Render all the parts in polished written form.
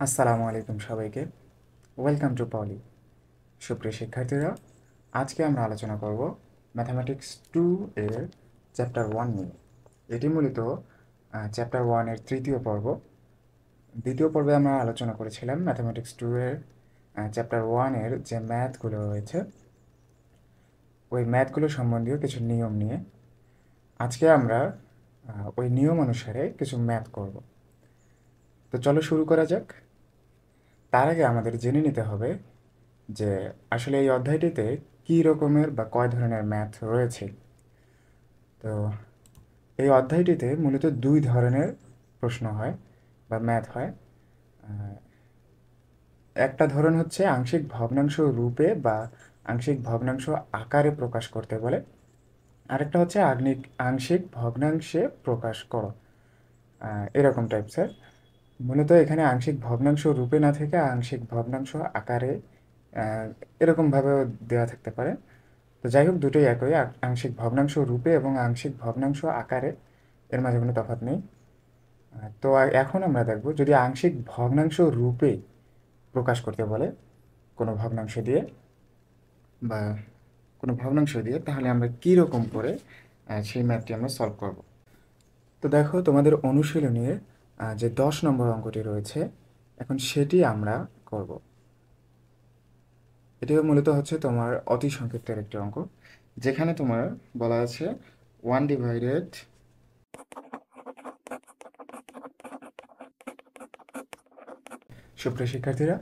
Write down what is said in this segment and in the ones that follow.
আসসালামু আলাইকুম সবাইকে। ওয়েলকাম টু পলি। সুপ্রিয় শিক্ষার্থীরা, আজকে আমরা আলোচনা করব ম্যাথামেটিক্স 2 এর চ্যাপ্টার 1 নিয়ে। এটি মূলত চ্যাপ্টার 1 এর তৃতীয় পর্ব। দ্বিতীয় পর্বে আমরা আলোচনা করেছিলাম ম্যাথামেটিক্স 2 এর চ্যাপ্টার 1 এর যে ম্যাথগুলো রয়েছে ওই ম্যাথগুলো সম্বন্ধীয় কিছু নিয়ম নিয়ে। আজকে আমরা ওই নিয়ম অনুসারে কিছু ম্যাথ করব। তো চলো শুরু করা যাক। তার আগে আমাদের জেনে নিতে হবে যে আসলে এই অধ্যায়টিতে কী রকমের বা কয় ধরনের ম্যাথ রয়েছে। তো এই অধ্যায়টিতে মূলত দুই ধরনের প্রশ্ন হয় বা ম্যাথ হয়। একটা ধরন হচ্ছে আংশিক ভগ্নাংশ রূপে বা আংশিক ভগ্নাংশ আকারে প্রকাশ করতে বলে। আরেকটা হচ্ছে আংশিক ভগ্নাংশে প্রকাশ করো, এরকম টাইপসের। মূলত এখানে আংশিক ভগ্নাংশ রূপে না থেকে আংশিক ভগ্নাংশ আকারে এরকমভাবেও দেওয়া থাকতে পারে। তো যাই হোক, দুটোই একই, আংশিক ভগ্নাংশ রূপে এবং আংশিক ভগ্নাংশ আকারে, এর মাঝে কোনো তফাৎ নেই। তো এখন আমরা দেখব যদি আংশিক ভগ্নাংশ রূপে প্রকাশ করতে বলে কোনো ভগ্নাংশ দিয়ে বা কোনো ভগ্নাংশ দিয়ে, তাহলে আমরা কী রকম করে সেই ম্যাথটি আমরা সলভ করব। তো দেখো, তোমাদের অনুশীলনীর যে 10 নম্বর অঙ্কটি রয়েছে, এখন সেটি আমরা করব। এটিও মূলত হচ্ছে তোমার অতি সংক্ষিপ্তের একটি অঙ্ক, যেখানে তোমার বলা আছে 1 ডিভাইডেড সুপ্রিয় শিক্ষার্থীরা,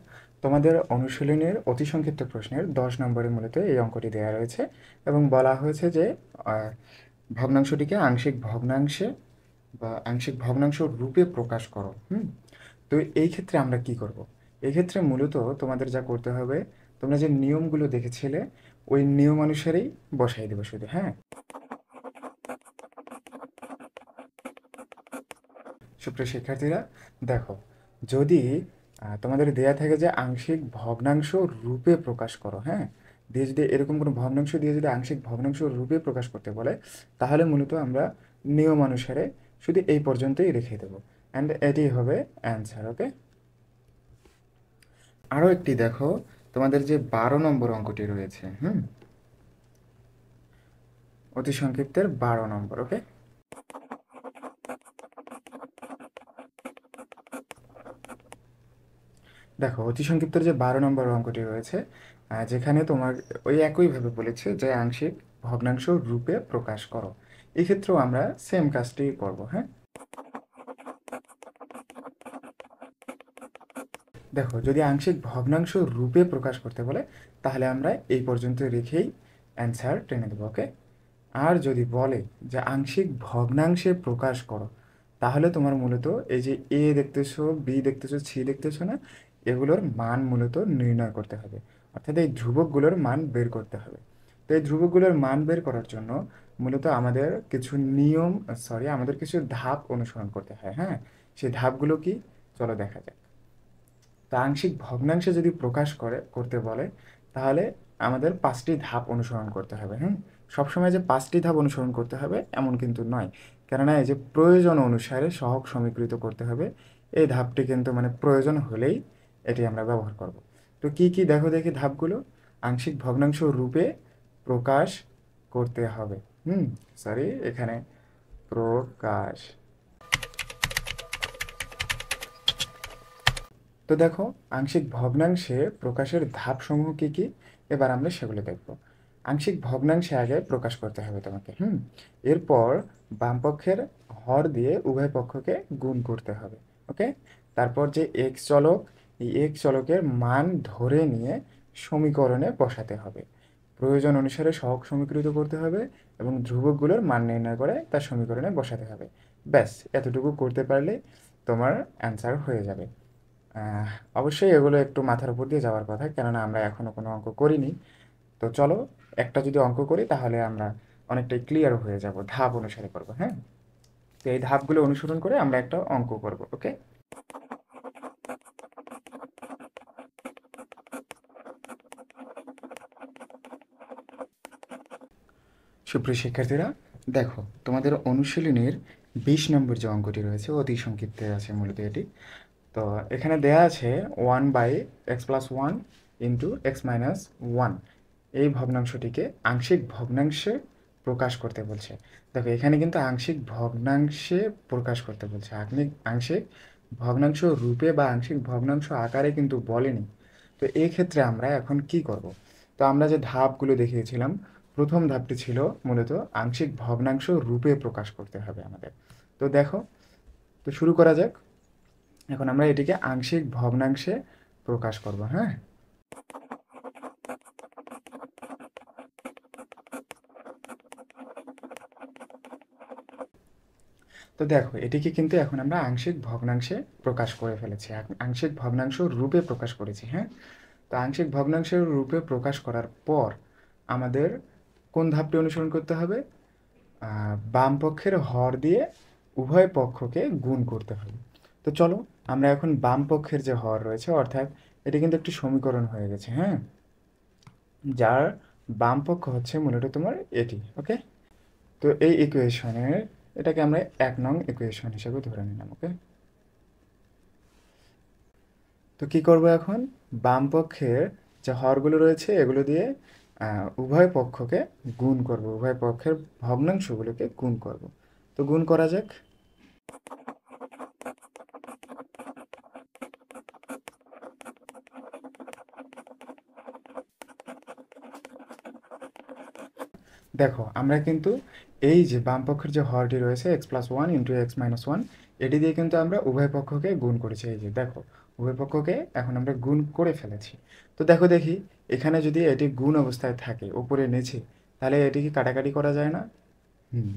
তোমাদের অনুশীলনের অতি সংক্ষিপ্ত প্রশ্নের 10 নম্বরে মূলত এই অঙ্কটি দেওয়া রয়েছে এবং বলা হয়েছে যে ভগ্নাংশটিকে আংশিক ভগ্নাংশে বা আংশিক ভগ্নাংশ রূপে প্রকাশ করো। তো এই ক্ষেত্রে আমরা কি করব? এই ক্ষেত্রে মূলত তোমাদের যা করতে হবে, তোমরা যে নিয়মগুলো দেখেছিলে ওই নিয়ম অনুসারেই বসাই দেবে শুধু। হ্যাঁ, সুপ্রিয় শিক্ষার্থীরা, দেখো, যদি তোমাদের দেয়া থাকে যে আংশিক ভগ্নাংশ রূপে প্রকাশ করো, হ্যাঁ, দিয়ে যদি এরকম কোনো ভগ্নাংশ দিয়ে যদি আংশিক ভগ্নাংশ রূপে প্রকাশ করতে বলে, তাহলে মূলত আমরা নিয়ম অনুসারে শুধু এই পর্যন্তই রেখে দেবো, অ্যান্ড এটি হবে অ্যান্সার। ওকে, আরও একটি দেখো, তোমাদের যে 12 নম্বর অঙ্কটি রয়েছে, অতি সংক্ষিপ্তের 12 নম্বর। ওকে, দেখো, অতি সংক্ষিপ্তের যে 12 নম্বর অঙ্কটি রয়েছে, যেখানে তোমার ওই একইভাবে বলেছে যে আংশিক ভগ্নাংশ রূপে প্রকাশ করো। এক্ষেত্রেও আমরা সেম কাজটি করব। হ্যাঁ, দেখো, যদি আংশিক ভগ্নাংশ রূপে প্রকাশ করতে বলে, তাহলে আমরা এই পর্যন্ত রেখেই অ্যান্সার টেনে দেবো। ওকে, আর যদি বলে যে আংশিক ভগ্নাংশে প্রকাশ করো, তাহলে তোমার মূলত এই যে এ দেখতেছো, বি দেখতেছো, সি দেখতেছো না, এগুলোর মান মূলত নির্ণয় করতে হবে, অর্থাৎ এই ধ্রুবকগুলোর মান বের করতে হবে। তো এই ধ্রুবকগুলোর মান বের করার জন্য মূলত আমাদের কিছু নিয়ম, আমাদের কিছু ধাপ অনুসরণ করতে হয়। হ্যাঁ, সেই ধাপগুলো কি, চলো দেখা যাক। তা আংশিক ভগ্নাংশে যদি প্রকাশ করতে বলে, তাহলে আমাদের 5টি ধাপ অনুসরণ করতে হবে। সবসময় যে 5টি ধাপ অনুসরণ করতে হবে এমন কিন্তু নয়, কেননা এই যে প্রয়োজন অনুসারে সহগ সমীকৃত করতে হবে, এই ধাপটি কিন্তু মানে প্রয়োজন হলেই এটি আমরা ব্যবহার করব। তো কি কি দেখো দেখি ধাপগুলো। আংশিক ভগ্নাংশ রূপে প্রকাশ করতে হবে। এখানে প্রকাশ। তো দেখো, আংশিক ভগ্নাংশে প্রকাশের ধাপসমূহ কী কী, এবার আমরা সেগুলো দেখব। আংশিক ভগ্নাংশে আগে প্রকাশ করতে হবে তোমাকে। এরপর বাম পক্ষের হর দিয়ে উভয় পক্ষকে গুণ করতে হবে। ওকে, তারপর যে এক্স চলক, এই এক্স চলকের মান ধরে নিয়ে সমীকরণে বসাতে হবে, প্রয়োজন অনুসারে সহগ সমীকৃত করতে হবে এবং ধ্রুবকগুলোর মান নির্ণয় করে তার সমীকরণে বসাতে হবে। ব্যাস, এতটুকু করতে পারলে তোমার অ্যান্সার হয়ে যাবে। আহ, অবশ্যই এগুলো একটু মাথার উপর দিয়ে যাওয়ার কথা, কেননা আমরা এখনো কোনো অঙ্ক করিনি। তো চলো, একটা যদি অঙ্ক করি তাহলে আমরা অনেকটাই ক্লিয়ার হয়ে যাব, ধাপ অনুসারে করব। হ্যাঁ, তো এই ধাপগুলো অনুসরণ করে আমরা একটা অঙ্ক করব। ওকে, সুপ্রিয় শিক্ষার্থীরা, দেখো, তোমাদের অনুশীলনীর 20 নম্বর যে অঙ্কটি রয়েছে অতি সংক্ষিপ্তে আছে মূলত এটি। তো এখানে দেয়া আছে 1/x+1 ইন্টু x মাইনাস 1, এই ভগ্নাংশটিকে আংশিক ভগ্নাংশে প্রকাশ করতে বলছে। দেখো এখানে কিন্তু আংশিক ভগ্নাংশে প্রকাশ করতে বলছে, আংশিক ভগ্নাংশ রূপে বা আংশিক ভগ্নাংশ আকারে কিন্তু বলেনি। তো এই ক্ষেত্রে আমরা এখন কি করব? তো আমরা যে ধাপগুলো দেখিয়েছিলাম, প্রথম ধাপটি ছিল মূলত আংশিক ভগ্নাংশ রূপে প্রকাশ করতে হবে আমাদের। তো দেখো, তো শুরু করা যাক। এখন আমরা এটিকে আংশিক ভগ্নাংশে প্রকাশ করব। হ্যাঁ, তো দেখো এটিকে কিন্তু এখন আমরা আংশিক ভগ্নাংশে প্রকাশ করে ফেলেছি, আংশিক ভগ্নাংশ রূপে প্রকাশ করেছি। হ্যাঁ, তো আংশিক ভগ্নাংশের রূপে প্রকাশ করার পর আমাদের কোন ধাপটি অনুসরণ করতে হবে? বাম পক্ষের হর দিয়ে উভয় পক্ষকে গুণ করতে হবে। তো চলো আমরা এখন বাম পক্ষের যে হর রয়েছে, অর্থাৎ এটি কিন্তু একটি সমীকরণ হয়ে গেছে। হ্যাঁ, যার বাম পক্ষ হচ্ছে মূলত তোমার এটি। ওকে, তো এই ইকুয়েশনের এটাকে আমরা 1 নং ইকুয়েশন হিসেবে ধরে নিলাম। ওকে, তো কি করব এখন? বাম পক্ষের যে হরগুলো রয়েছে এগুলো দিয়ে উভয় পক্ষকে গুণ করব, উভয় পক্ষের ভগ্নাংশগুলোকে গুণ করব। তো গুণ করা যাক। দেখো আমরা কিন্তু এই যে বাম পক্ষের যে হরটি রয়েছে x+1 ইন্টু x-1, এটি দিয়ে কিন্তু আমরা উভয় পক্ষকে গুণ করেছি। এই যে দেখো, উভয় পক্ষকে এখন আমরা গুণ করে ফেলেছি। তো দেখো দেখি, এখানে যদি এটি গুণ অবস্থায় থাকে উপরে নিচে, তাহলে এটি কি কাটাকাটি করা যায় না? হুম,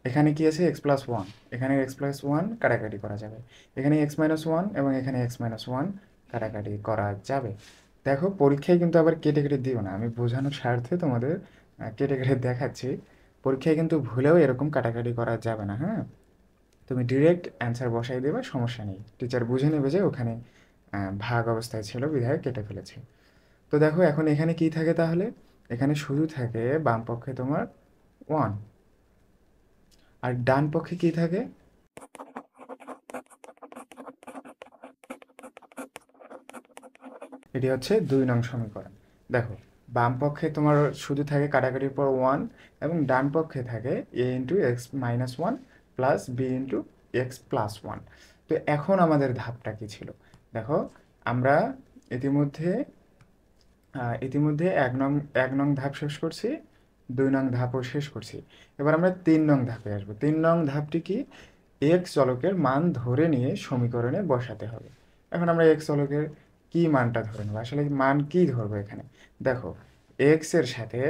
এখানে কি আছে? x+1, এখানে x+1 কাটাকাটি করা যাবে, এখানে x-1 এবং এখানে x-1 কাটাকাটি করা যাবে। দেখো পরীক্ষায় কিন্তু আবার কেটে কেটে দিও না, আমি বোঝানোর স্বার্থে তোমাদের কেটে কেটে দেখাচ্ছি। পরীক্ষায় কিন্তু ভুলেও এরকম কাটাকাটি করা যাবে না। হ্যাঁ, তুমি ডিরেক্ট অ্যান্সার বসাই দেবে, সমস্যা নেই, টিচার বুঝে নেবে যে ওখানে ভাগ অবস্থায় ছিল বিধায় কেটে ফেলেছে। তো দেখো এখন এখানে কি থাকে তাহলে? এখানে শুধু থাকে বাম পক্ষে তোমার 1, আর ডান পক্ষে কি থাকে? এটি হচ্ছে 2 নং সমীকরণ। দেখো বাম পক্ষে তোমার শুধু থাকে কাটাকাটির পর 1, এবং ডান পক্ষে থাকে a×x-1 প্লাস b×x+1। তো এখন আমাদের ধাপটা কি ছিল? দেখো আমরা ইতিমধ্যে ইতিমধ্যে 1 নং ধাপ শেষ করছি, 2 নং ধাপও শেষ করছি। এবার আমরা 3 নং ধাপে আসবো। 3 নং ধাপটি কি? এক্স চলকের মান ধরে নিয়ে সমীকরণে বসাতে হবে। এখন আমরা এক্স চলকের কি মানটা ধরে নেব? আসলে মান কি ধরবো এখানে? দেখো এক্স এর সাথে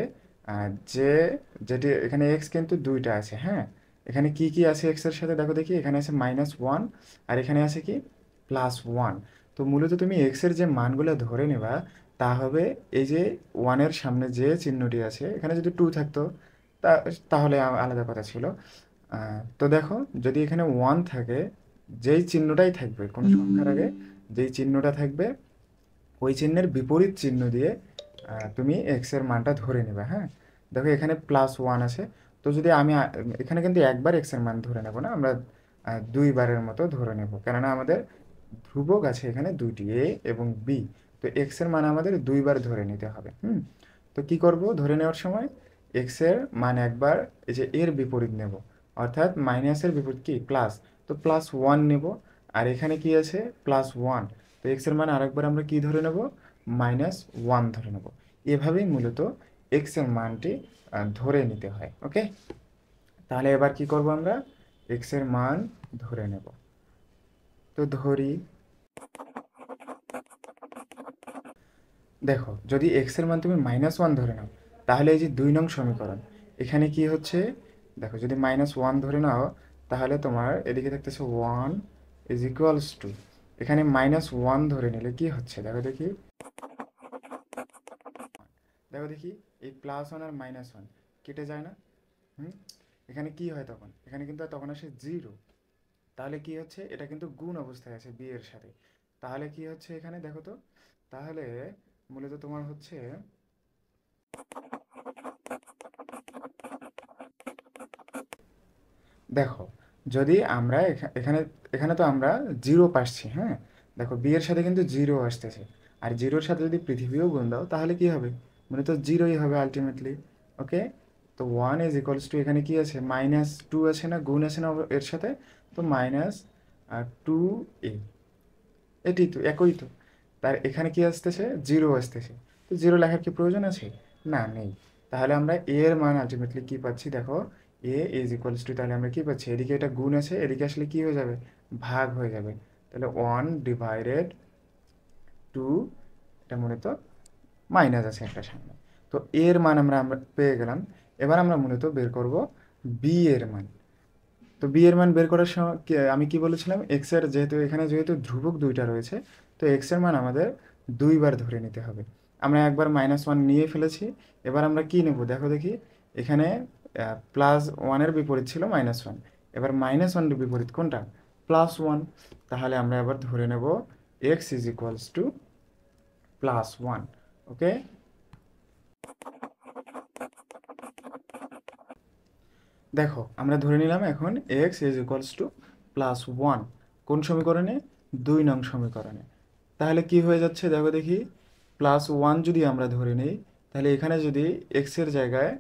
যে যেটি এখানে এক্স কিন্তু দুইটা আছে। হ্যাঁ, এখানে কি কি আছে এক্স এর সাথে? দেখো দেখি, এখানে আছে -1 আর এখানে আছে কি +1। তো মূলত তুমি এক্স এর যে মানগুলো ধরে নেবা তা হবে এই যে 1-এর সামনে যে চিহ্নটি আছে, এখানে যদি 2 থাকতো তা তাহলে আলাদা কথা ছিল। তো দেখো যদি এখানে 1 থাকে, যেই চিহ্নটাই থাকবে কোনো সংখ্যার আগে, যেই চিহ্নটা থাকবে ওই চিহ্নের বিপরীত চিহ্ন দিয়ে তুমি এক্স এর মানটা ধরে নেবে। হ্যাঁ, দেখো এখানে +1 আছে, তো যদি আমি এখানে কিন্তু একবার এক্স এর মান ধরে নেব না, আমরা 2বারের মতো ধরে নেব, কেননা আমাদের ধ্রুবক আছে এখানে দুইটি, এ এবং বি। তো এক্স এর মান আমাদের 2বার ধরে নিতে হবে। তো কি করব ধরে নেওয়ার সময়? এক্স এর মান একবার এই যে এর বিপরীত নেব, অর্থাৎ মাইনাসের বিপরীত কি প্লাস, তো +1 নেব। আর এখানে কি আছে? +1, তো এক্স এর মান আরেকবার আমরা কি ধরে নেব? -1 ধরে নেব। এভাবেই মূলত এক্স এর মানটি ধরে নিতে হয়। ওকে, তাহলে এবার কি করব? আমরা এক্স এর মান ধরে নেব। তো ধরি, দেখো যদি এক্স এর মান তুমি -1 ধরে নাও, তাহলে এই যে 2 নং সমীকরণ, এখানে কি হচ্ছে? দেখো যদি -1 ধরে নাও, তাহলে তোমার এদিকে থাকতেছে 1 = 2, এখানে -1 ধরে নিলে কি হচ্ছে? দেখো দেখি, দেখো দেখি, এই +1 আর -1 কেটে যায় না? হুম, এখানে কি হয় তখন? এখানে কিন্তু তখন আসে 0। তাহলে কি হচ্ছে? এটা কিন্তু গুণ অবস্থায় আছে বি এর সাথে। তাহলে কি হচ্ছে এখানে দেখো তো? তাহলে মূলত তোমার হচ্ছে, দেখো যদি আমরা এখানে এখানে তো আমরা 0 পাচ্ছি। হ্যাঁ, দেখো বি এর সাথে কিন্তু জিরো আসতেছে, আর জিরোর সাথে যদি পৃথিবীও গুণ দাও তাহলে কি হবে, মানে তো জিরোই হবে আলটিমেটলি। ওকে, তো ওয়ান ইজ ইকুয়ালস টু, এখানে কি আছে, -2 আছে না, গুণ আছে না এর সাথে, তো -2a, এটি তো একই তো। তার এখানে কি আসতেছে, জিরো আসতেছে, তো জিরো লেখার কি প্রয়োজন আছে, না নেই। তাহলে আমরা এ এর মান আলটিমেটলি কি পাচ্ছি, দেখো এ ইজ ইকুয়ালস টু, তাহলে আমরা কি পাচ্ছি, এদিকে এটা গুণ আছে, এদিকে আসলে কি হয়ে যাবে, ভাগ হয়ে যাবে। তাহলে 1/2, এটা মূলত মাইনাস আছে একটা সামনে। তো এর মান আমরা আমরা পেয়ে গেলাম। এবার আমরা মূলত বের করব বি এর মান। তো বি এর মান বের করার সময় আমি কি বলেছিলাম, এক্স এর যেহেতু এখানে যেহেতু ধ্রুবক দুইটা রয়েছে, তো এক্স এর মান আমাদের দুইবার ধরে নিতে হবে। আমরা একবার -1 নিয়ে ফেলেছি, এবার আমরা কি নেব, দেখো দেখি, এখানে +1-এর বিপরীত ছিল -1, এবার -1-এর বিপরীত কোনটা, +1। তাহলে আমরা এবার ধরে নেব এক্স ইজ ইকুয়ালস টু +1। ওকে, দেখো আমরা ধরে নিলাম এখন এক্স ইজ ইকুয়ালস টু +1, কোন সমীকরণে, 2 নং সমীকরণে। তাহলে কি হয়ে যাচ্ছে, দেখো দেখি, +1 যদি আমরা ধরে নিই, তাহলে এখানে যদি এক্স এর জায়গায়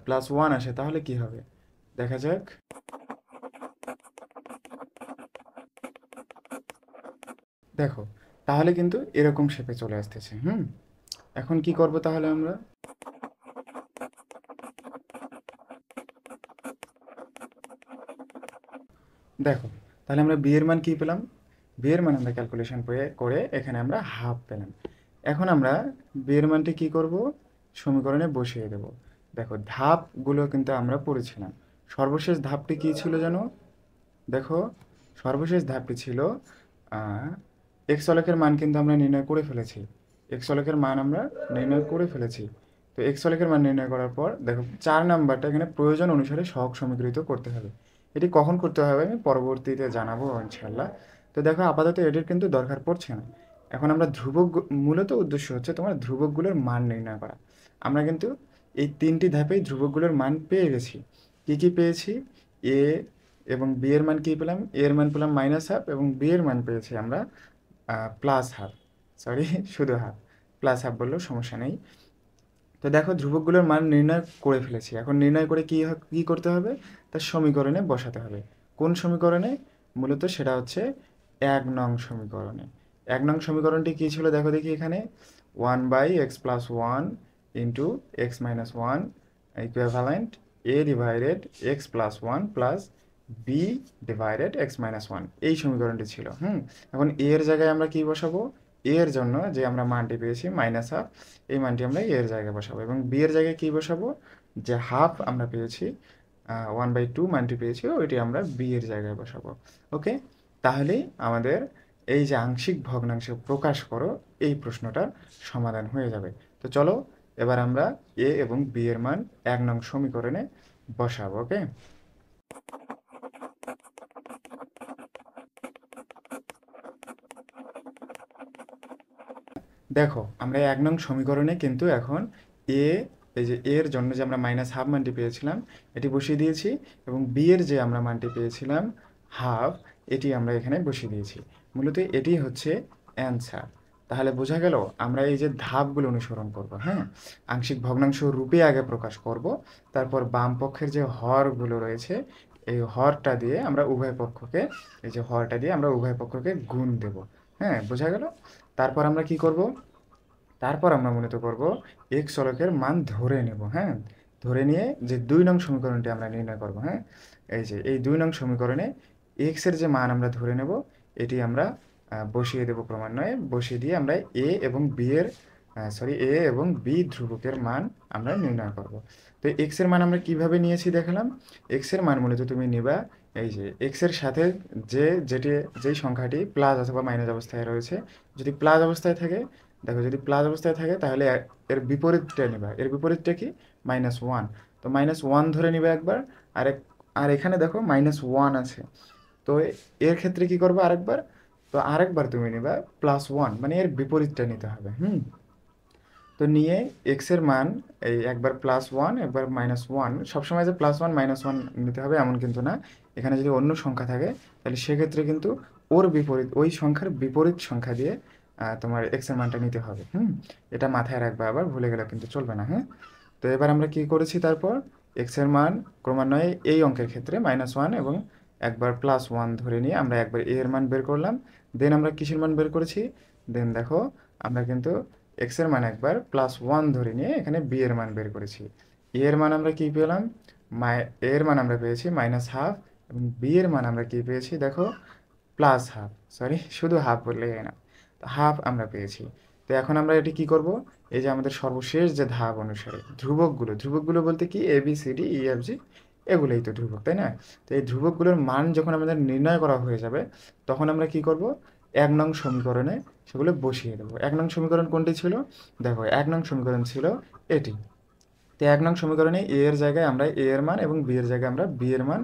+1 আসে তাহলে কি হবে, দেখা যাক। দেখো তাহলে কিন্তু এরকম শেপে চলে আসতেছে। এখন কি করব তাহলে আমরা, দেখো তাহলে আমরা বি এর মান কি পেলাম, বি এর মান আমরা ক্যালকুলেশন করে এখানে আমরা হাফ পেলাম। এখন আমরা বি এর মানটি কি করব, সমীকরণে বসিয়ে দেব। দেখো ধাপগুলো কিন্তু আমরা পড়েছিলাম, সর্বশেষ ধাপটি কি ছিল জানো, দেখো সর্বশেষ ধাপটি ছিল এক্স চলকের মান কিন্তু আমরা নির্ণয় করে ফেলেছি, এক্স চলকের মান আমরা নির্ণয় করে ফেলেছি। তো এক্স চলকের মান নির্ণয় করার পর দেখো 4 নাম্বারটা এখানে প্রয়োজন অনুসারে সহগ সমীকৃত করতে হবে। এটি কখন করতে হবে আমি পরবর্তীতে জানাবো ইনশাল্লাহ। তো দেখো আপাতত এটির কিন্তু দরকার পড়ছে না। এখন আমরা ধ্রুবক, মূলত উদ্দেশ্য হচ্ছে তোমার ধ্রুবকগুলোর মান নির্ণয় করা। আমরা কিন্তু এই 3টি ধাপেই ধ্রুবকগুলোর মান পেয়ে গেছি। কি কি পেয়েছি, এ এবং বি এর মান কি পেলাম, এ এর মান পেলাম -1/2 এবং বি এর মান পেয়েছি আমরা +1/2, সরি শুধু হাফ, +1/2 বললেও সমস্যা নেই। তো দেখো ধ্রুবকগুলোর মান নির্ণয় করে ফেলেছি, এখন নির্ণয় করে কি করতে হবে, তার সমীকরণে বসাতে হবে। কোন সমীকরণে, মূলত সেটা হচ্ছে 1 নং সমীকরণে। 1 নং সমীকরণটি কী ছিল দেখো দেখি, এখানে 1/x+1 into x-1 equivalent a/x+1 plus b/x-1, এই সমীকরণটি ছিল। এখন a এর জায়গায় আমরা কি বসাবো, a এর জন্য যে আমরা মানটি পেয়েছি -1/2, এই মানটি আমরা a এর জায়গায় বসাবো, এবং b এর জায়গায় কি বসাবো, যে হাফ আমরা পেয়েছি 1/2 মানটি পেয়েছি, ওইটি আমরা b এর জায়গায় বসাবো। ওকে, তাহলেই আমাদের এই যে আংশিক ভগ্নাংশে প্রকাশ করো এই প্রশ্নটার সমাধান হয়ে যাবে। তো চলো এবার আমরা a এবং b এর মান 1 নং সমীকরণে বসাবো। ওকে, দেখো আমরা 1 নং সমীকরণে কিন্তু এখন এ, এই যে এর জন্য যে আমরা -1/2 মানটি পেয়েছিলাম এটি বসিয়ে দিয়েছি, এবং বি এর যে আমরা মানটি পেয়েছিলাম হাফ, এটি আমরা এখানে বসিয়ে দিয়েছি। মূলত এটি হচ্ছে অ্যান্সার। তাহলে বোঝা গেল আমরা এই যে ধাপগুলো অনুসরণ করব। আংশিক ভগ্নাংশ রূপে আগে প্রকাশ করব, তারপর বাম পক্ষের যে হরগুলো রয়েছে এই হরটা দিয়ে আমরা উভয় পক্ষকে, এই যে হরটা দিয়ে আমরা উভয় পক্ষকে গুণ দেব। বোঝা গেল। তারপর আমরা কি করব, তারপর আমরা মূলত করব এক্স চলকের মান ধরে নেব। ধরে নিয়ে যে 2 নং সমীকরণটি আমরা নির্ণয় করব। এই যে এই 2 নং সমীকরণে এক্স এর যে মান আমরা ধরে নেব, এটি আমরা বসিয়ে দেব ক্রমান্বয়ে, বসিয়ে দিয়ে আমরা এ এবং বি ধ্রুবকের মান আমরা নির্ণয় করব। তো এক্স এর মান আমরা কিভাবে নিয়েছি দেখালাম। এক্স এর মান মূলত তুমি নিবা এই যে এক্স এর সাথে যেই সংখ্যাটি প্লাস অথবা মাইনাস অবস্থায় রয়েছে, যদি প্লাস অবস্থায় থাকে, দেখো যদি প্লাস অবস্থায় থাকে তাহলে এর বিপরীতটা নিবা। এর বিপরীতটা কি, -1, তো -1 ধরে নিবে একবার। আর এখানে দেখো -1 আছে, তো এর ক্ষেত্রে কি করবো আরেকবার, তো আরেকবার তুমি নিবা +1, মানে এর বিপরীতটা নিতে হবে। তো নিয়ে এক্স এর মান এই একবার +1 একবার -1, সবসময় যে +1 -1 নিতে হবে এমন কিন্তু না। এখানে যদি অন্য সংখ্যা থাকে তাহলে সেক্ষেত্রে কিন্তু ওর বিপরীত, ওই সংখ্যার বিপরীত সংখ্যা দিয়ে তোমার এক্সের মানটা নিতে হবে। এটা মাথায় রাখবে, আবার ভুলে গেলে কিন্তু চলবে না। হ্যাঁ, তো এবার আমরা কি করেছি, তারপর এক্সের মান ক্রমান্বয়ে এই অঙ্কের ক্ষেত্রে -1 এবং একবার +1 ধরে নিয়ে আমরা একবার এ এর মান বের করলাম। দেন আমরা কিসের মান বের করেছি, দেন দেখো আমরা কিন্তু এক্সের মান একবার +1 ধরে নিয়ে এখানে বি এর মান বের করেছি। এ এর মান আমরা কি পেলাম, এ এর মান আমরা পেয়েছি -½ এবং বি এর মান আমরা কি পেয়েছি দেখো +½ সরি, শুধু হাফ বললেই হয় না, তো হাফ আমরা পেয়েছি। তো এখন আমরা এটি কি করব, এই যে আমাদের সর্বশেষ যে ধাপ অনুসারে ধ্রুবকগুলো, ধ্রুবকগুলো বলতে কি A B C D E F G, এগুলোই তো ধ্রুবক, তাই না? তো এই ধ্রুবকগুলোর মান যখন আমাদের নির্ণয় করা হয়ে যাবে, তখন আমরা কি করব, 1 নং সমীকরণে সেগুলো বসিয়ে দেবো। 1 নং সমীকরণ কোনটি ছিল, দেখো 1 নং সমীকরণ ছিল এটি। তো 1 নং সমীকরণে এ এর জায়গায় আমরা এ এর মান এবং বি এর জায়গায় আমরা বি এর মান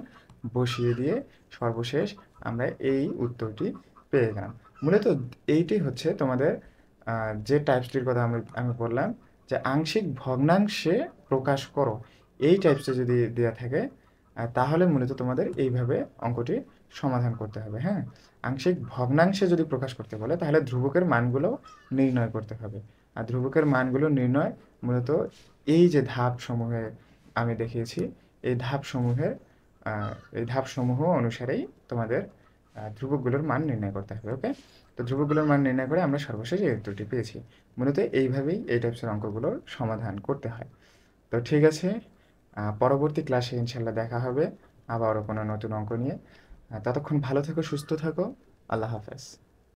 বসিয়ে দিয়ে সর্বশেষ আমরা এই উত্তরটি পেয়ে গেলাম। মূলত এইটি হচ্ছে তোমাদের যে টাইপসটির কথা আমি বললাম, যে আংশিক ভগ্নাংশে প্রকাশ করো, এই টাইপসে যদি দেওয়া থাকে তাহলে মূলত তোমাদের এইভাবে অঙ্কটি সমাধান করতে হবে। হ্যাঁ, আংশিক ভগ্নাংশে যদি প্রকাশ করতে বলে তাহলে ধ্রুবকের মানগুলো নির্ণয় করতে হবে। আর ধ্রুবকের মানগুলো নির্ণয় মূলত এই যে ধাপসমূহে আমি দেখিয়েছি, এই ধাপসমূহের এই ধাপসমূহ অনুসারেই তোমাদের ধ্রুবকগুলোর মান নির্ণয় করতে হবে। ওকে, তো ধ্রুবকগুলোর মান নির্ণয় করে আমরা সর্বশেষ এই উত্তরটি পেয়েছি। মূলত এইভাবেই এই টাইপসের অঙ্কগুলোর সমাধান করতে হয়। তো ঠিক আছে, পরবর্তী ক্লাসে ইনশাল্লাহ দেখা হবে আবারও কোনো নতুন অঙ্ক নিয়ে। ততক্ষণ ভালো থেকো, সুস্থ থাকো, আল্লাহ হাফেজ।